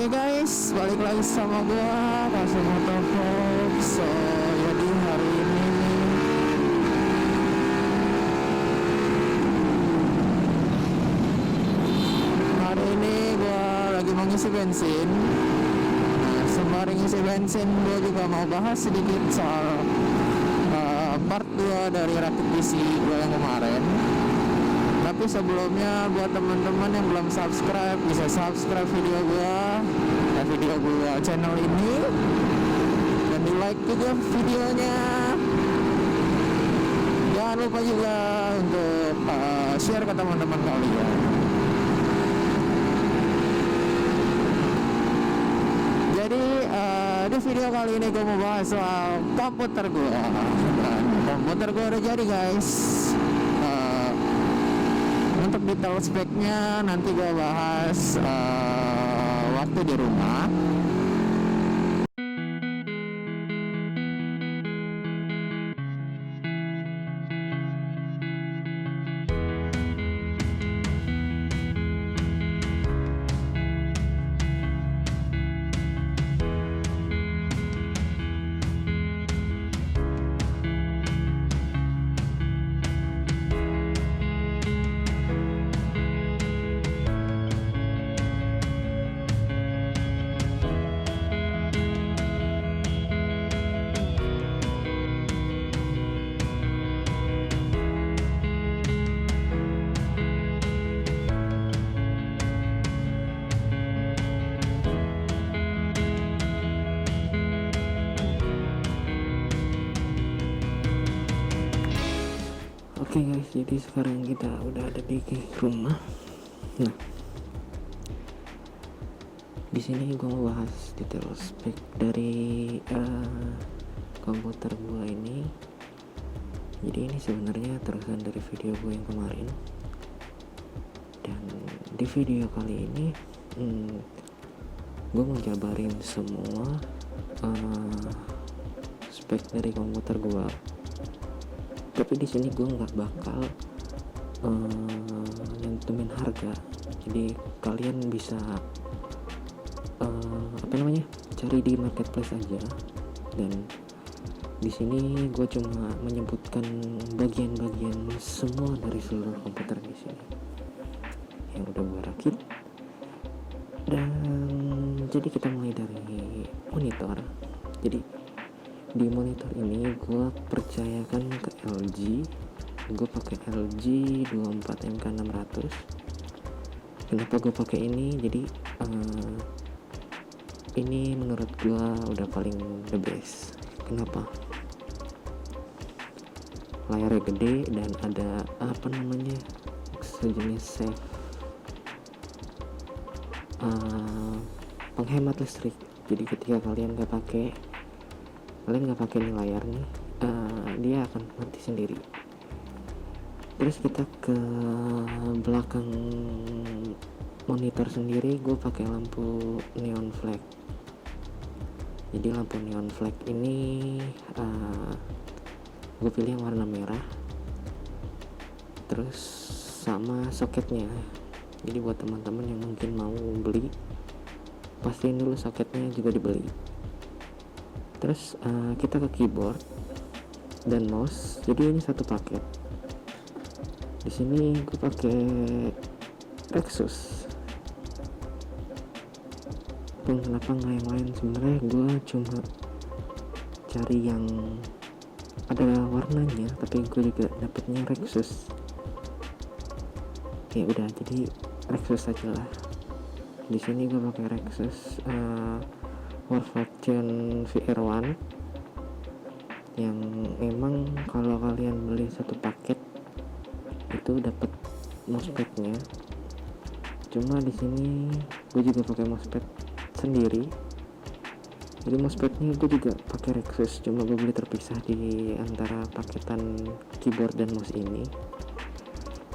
Oke guys, balik lagi sama gua Kasih Motovlog. So, jadi hari ini gua lagi mau ngisi bensin. Nah, sembari ngisi bensin gua juga mau bahas sedikit soal part 2 dari rakit PC gua yang kemarin. Tapi sebelumnya buat teman-teman yang belum subscribe, bisa subscribe video gua dan video gua channel ini, dan di like juga videonya. Jangan lupa juga untuk share ke teman-teman kalian. Jadi di video kali ini gua mau bahas soal komputer gua. Dan komputer gua udah jadi guys. Untuk detail speknya nanti gue bahas waktu di rumah. Oke guys, jadi sekarang kita udah ada di rumah. Nah, di sini gue mau bahas detail spek dari komputer gue ini. Jadi ini sebenarnya terusan dari video gue yang kemarin. Dan di video kali ini gue mau jabarin semua spek dari komputer gue. Tapi di sini gue nggak bakal nyentuhin harga, jadi kalian bisa cari di marketplace aja. Dan di sini gue cuma menyebutkan bagian-bagian semua dari seluruh komputer di sini yang udah gue rakit. Dan jadi kita mulai dari monitor. Jadi di monitor ini gue percayakan ke LG. Gue pakai LG 24MK600. Kenapa gue pakai ini? Jadi ini menurut gue udah paling the best. Kenapa? Layarnya gede dan ada sejenis safe penghemat listrik. Jadi ketika kalian nggak pakai nih layar nih, dia akan mati sendiri. Terus kita ke belakang monitor sendiri, gue pakai lampu neon flag. Jadi lampu neon flag ini gue pilih yang warna merah. Terus sama soketnya. Jadi buat teman-teman yang mungkin mau beli, pastiin dulu soketnya juga dibeli. Terus kita ke keyboard dan mouse. Jadi ini satu paket. Di sini gue pakai Rexus. Kenapa nggak yang lain? Sebenarnya gue cuma cari yang ada warnanya, tapi gue juga dapetnya Rexus. Ya udah, jadi Rexus aja lah. Di sini gue pakai Rexus Warfaction VR1 yang emang kalau kalian beli satu paket itu dapat mousepadnya. Cuma di sini gue juga pakai mousepad sendiri. Jadi mousepadnya gue juga pakai Rexus, cuma gue beli terpisah di antara paketan keyboard dan mouse ini.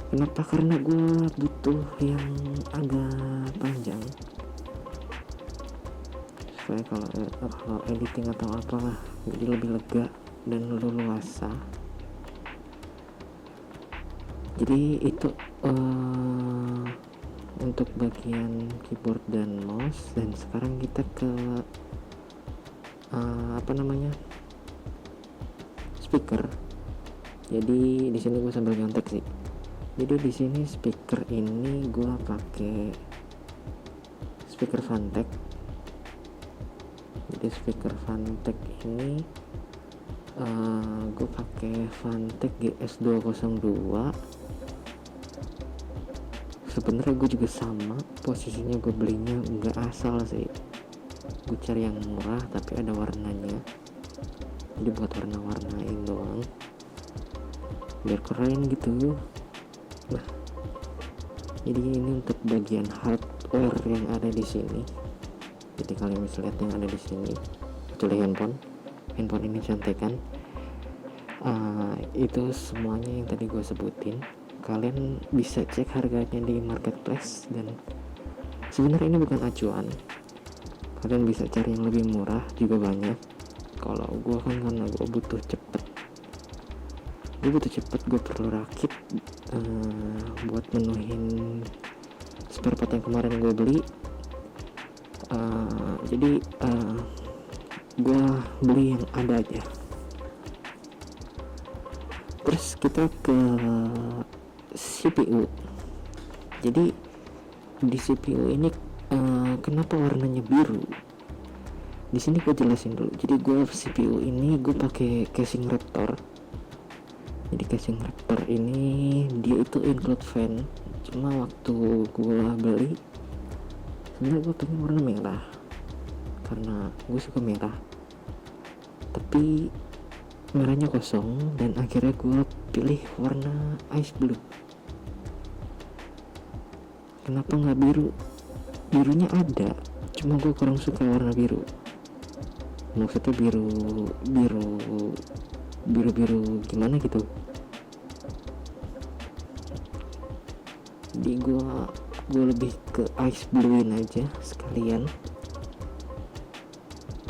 Kenapa? Karena gue butuh yang agak panjang, supaya kalau editing atau apalah jadi lebih lega dan leluasa. Jadi itu untuk bagian keyboard dan mouse. Dan sekarang kita ke speaker. Jadi di sini gue sambil nyontek sih. Jadi di sini speaker ini gue pakai speaker Fantech. Jadi speaker Fantech ini gue pakai Fantech GS202. Sebenarnya gue juga sama posisinya, gue belinya nggak asal sih, gue cari yang murah tapi ada warnanya, jadi buat warna-warnain doang biar keren gitu. Nah, jadi ini untuk bagian hardware yang ada di sini. Jadi kalian bisa lihat yang ada di sini, kecuali handphone ini contekan. Itu semuanya yang tadi gue sebutin. Kalian bisa cek harganya di marketplace, dan sebenarnya ini bukan acuan, kalian bisa cari yang lebih murah juga banyak. Kalau gue kan karena gue butuh cepet, gue perlu rakit buat menuhin spare part yang kemarin gue beli. Jadi gue beli yang ada aja. Terus kita ke CPU. Jadi di CPU ini kenapa warnanya biru? Di sini gue jelasin dulu. Jadi gue CPU ini gue pakai casing Raptor. Jadi casing Raptor ini dia itu include fan. Cuma waktu gue beli, sebenarnya gue pengen warna merah karena gue suka merah. Tapi merahnya kosong dan akhirnya gue pilih warna ice blue. Kenapa nggak biru? Birunya ada, cuma gue kurang suka warna biru. Maksudnya biru gimana gitu. Jadi gue lebih ke ice bluein aja sekalian.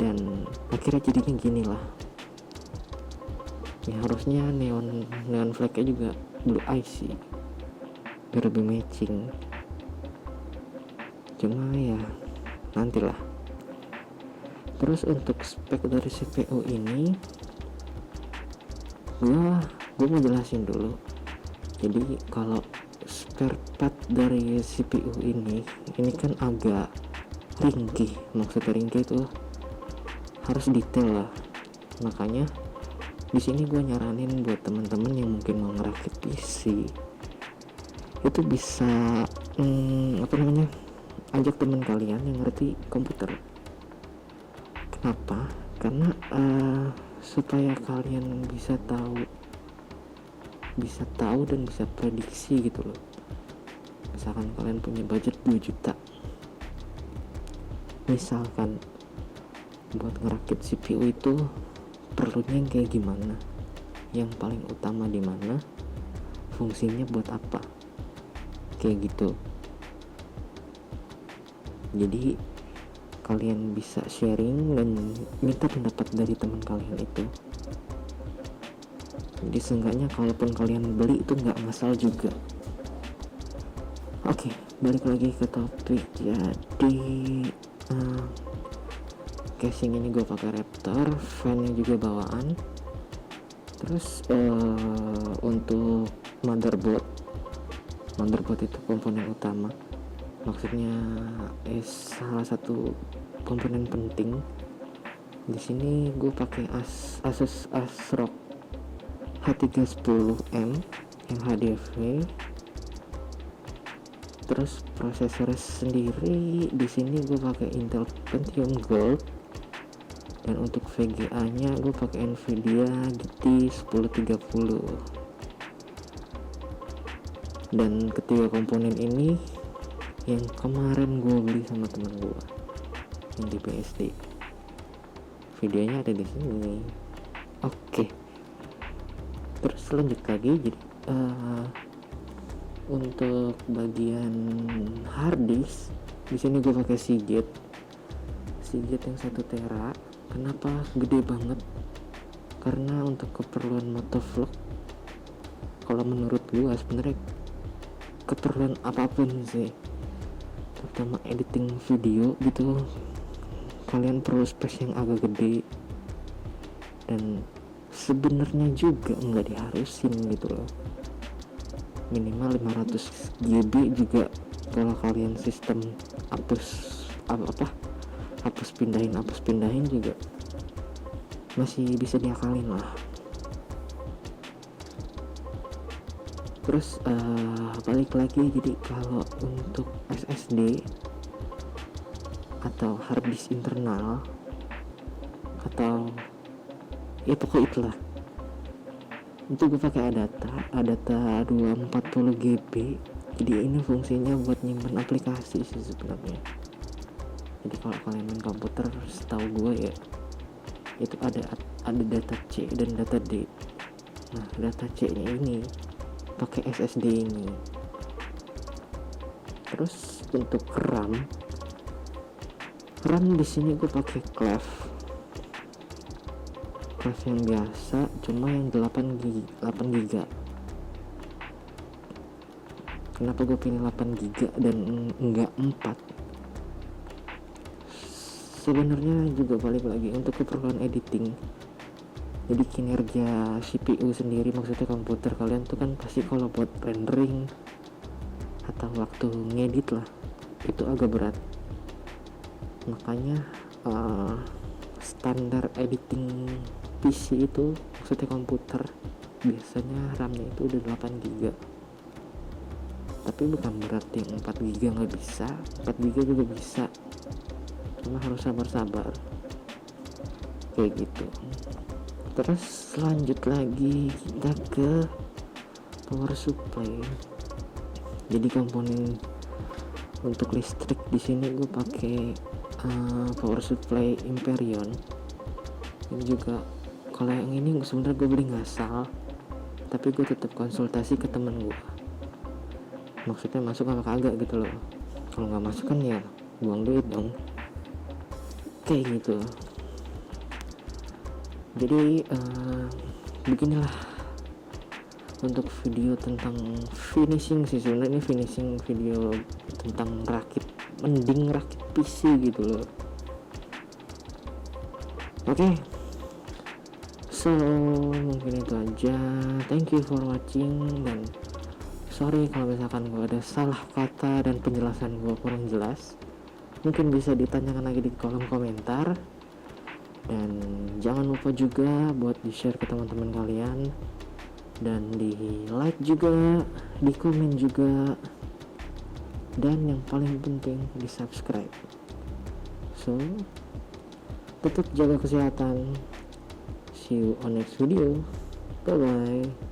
Dan akhirnya jadinya gini lah. Ya harusnya neon flagnya juga blue ice sih, biar lebih matching. Cuma ya nantilah. Terus untuk spek dari CPU ini gue mau jelasin dulu. Jadi kalau spare part dari CPU ini kan agak ringkih. Maksudnya ringkih itu harus detail lah. Makanya di sini gue nyaranin buat teman-teman yang mungkin mau ngerakit PC itu bisa ajak teman kalian yang ngerti komputer. Kenapa? Karena supaya kalian bisa tahu dan bisa prediksi gitu loh. Misalkan kalian punya budget 2 juta, misalkan buat ngerakit CPU itu perlunya yang kayak gimana, yang paling utama di mana, fungsinya buat apa, kayak gitu. Jadi kalian bisa sharing dan minta pendapat dari teman kalian itu. Jadi seenggaknya kalaupun kalian beli itu nggak ngasal juga. Oke, balik lagi ke topik. Jadi casing ini gue pakai Raptor, fannya juga bawaan. Terus untuk motherboard itu komponen utama. Maksudnya salah satu komponen penting. Di sini gue pakai Asus ROG H310M yang HDV. Terus prosesor sendiri di sini gue pakai Intel Pentium Gold, dan untuk VGA-nya gue pakai Nvidia GT 1030. Dan ketiga komponen ini yang kemarin gue beli sama teman gue yang di BSD. Videonya ada di sini. Oke. Terus lanjut lagi. Jadi untuk bagian hard disk di sini gue pakai Seagate yang 1 tera. Kenapa gede banget? Karena untuk keperluan motovlog, kalau menurut gue sebenarnya keperluan apapun sih, terutama editing video gitu, kalian perlu space yang agak gede, dan sebenarnya juga nggak diharusin gitu loh, minimal 500 GB juga kalau kalian sistem hapus pindahin juga masih bisa diakalin lah. Terus balik lagi, jadi kalau untuk SSD atau hard disk internal atau ya pokoknya itulah, itu gue pakai adata 240 GB. Jadi ini fungsinya buat nyimpan aplikasi sih sebenarnya. Jadi kalau kalian main komputer, setahu gue ya itu ada data C dan data D. Nah, data C nya ini pakai SSD ini. Terus untuk RAM di sini gue pakai Clef yang biasa, cuma yang 8 GB. Kenapa gue pilih 8 GB dan enggak 4? Sebenarnya juga balik lagi untuk keperluan editing. Jadi kinerja CPU sendiri, maksudnya komputer kalian tuh kan pasti kalau buat rendering atau waktu ngedit lah itu agak berat. Makanya standar editing PC itu, maksudnya komputer, biasanya RAM-nya itu udah 8 GB. Tapi bukan berarti yang 4 GB nggak bisa, 4 GB juga bisa, cuma harus sabar-sabar kayak gitu. Terus lanjut lagi kita ke power supply. Jadi komponen untuk listrik di sini gue pakai power supply Imperion. Ini juga kalau yang ini sebenarnya gue beli ngasal, tapi gue tetap konsultasi ke temen gue, maksudnya masuk apa kagak gitu loh. Kalau nggak masuk kan ya buang duit dong, kayak gitu. Jadi beginilah untuk video tentang finishing sih sebenarnya. Ini finishing video tentang mending rakit PC gitu loh. Oke. So mungkin itu aja. Thank you for watching, dan sorry kalau misalkan gue ada salah kata dan penjelasan gue kurang jelas. Mungkin bisa ditanyakan lagi di kolom komentar, dan jangan lupa juga buat di share ke teman-teman kalian, dan di like juga, di komen juga, dan yang paling penting di subscribe. So tetap jaga kesehatan. See you on next video. Bye bye.